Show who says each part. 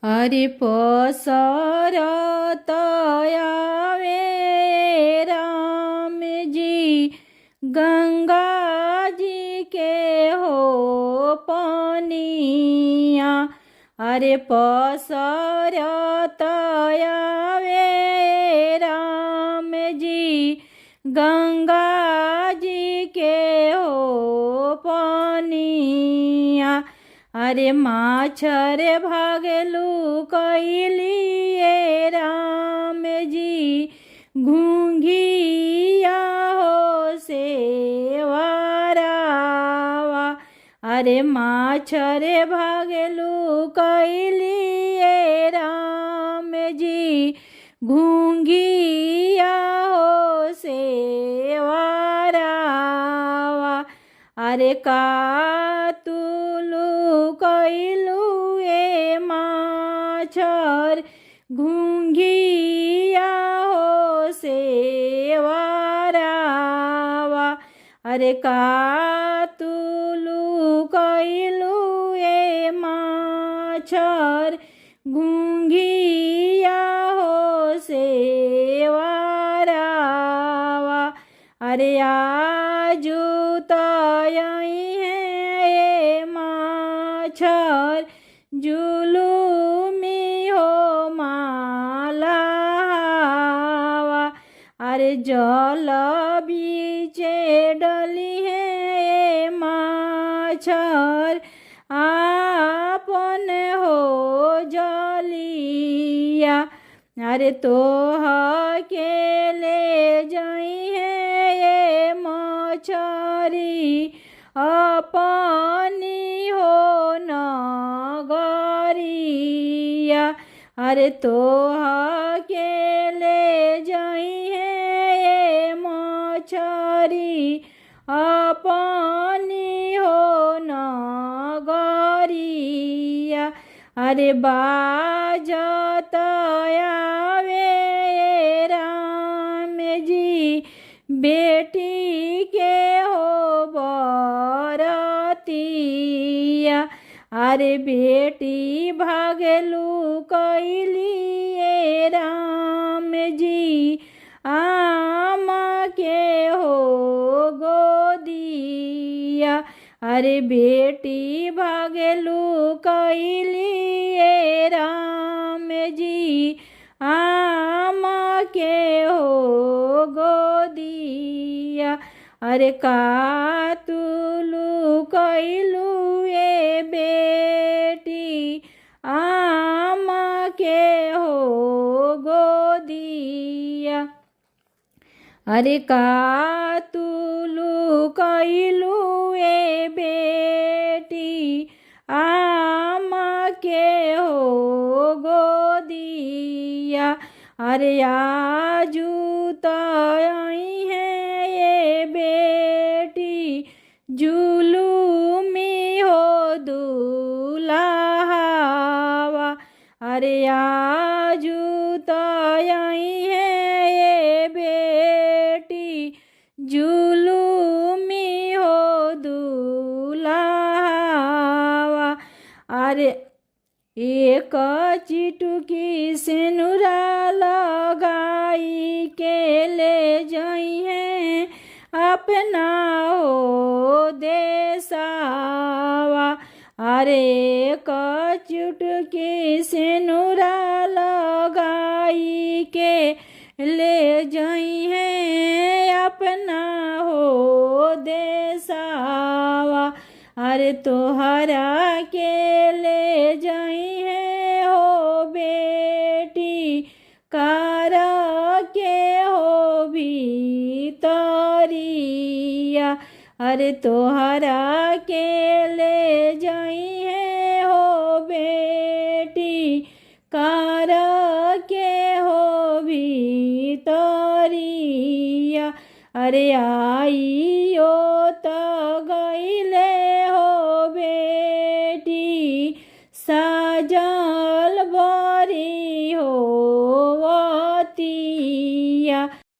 Speaker 1: अरे पसरत आवे राम जी गंगा जी के हो पनिया। अरे पसरत आवे राम जी गंगा जी के हो पनिया। अरे माछर भागलू कैलिए राम जी घूंघिया हो सेवारावा। अरे माछर भागलू कैलिए राम जी घूंघिया हो सेवारावा। अरे कातुलू कैलू ए माछर घूंघिया हो सेवारावा। अरे कातुलू कैलू ए माछर घूंघिया हो सेवारावा। अरे आजू तयई है माछर जुलूमी हो मालावा। अरे जल बीचे डली है माछर आपन हो जलिया। अरे तोह के ले जाई है मछरी अपनी हो नगरिया। अरे तोह के ले जाई है मछरी अपनी हो नगरिया। अरे बाजत आवे राम जी बेटी के हो बरतिया। अरे बेटी भागलू कैलिए राम जी आम के हो गोदिया। अरे बेटी भागलू कैलिए राम जी आम के हो गोदिया। अरे कातुलू कैलू ए बेटी आम के हो गोदिया। अरे कातुलू कैलू ए बेटी आम के हो गोदिया। अरे आजू तयई है ये बेटी जुलूमी हो दुल्हावा। अरे आजू तयई है ये बेटी जुलूमी हो दुल्हावा। अरे एक चिटुकी सिनुरा लगाई के ले जाई है अपना हो देसावा। अरे एक चिटुकी सिनुरा लगाई के ले जाई है अपना हो देसावा। अरे तोहरा के ले जाई है हो बेटी कार के हो भीतरिया। अरे तोहरा के ले जाई है हो बेटी कार के हो भीतरिया। अरे आई ओ तग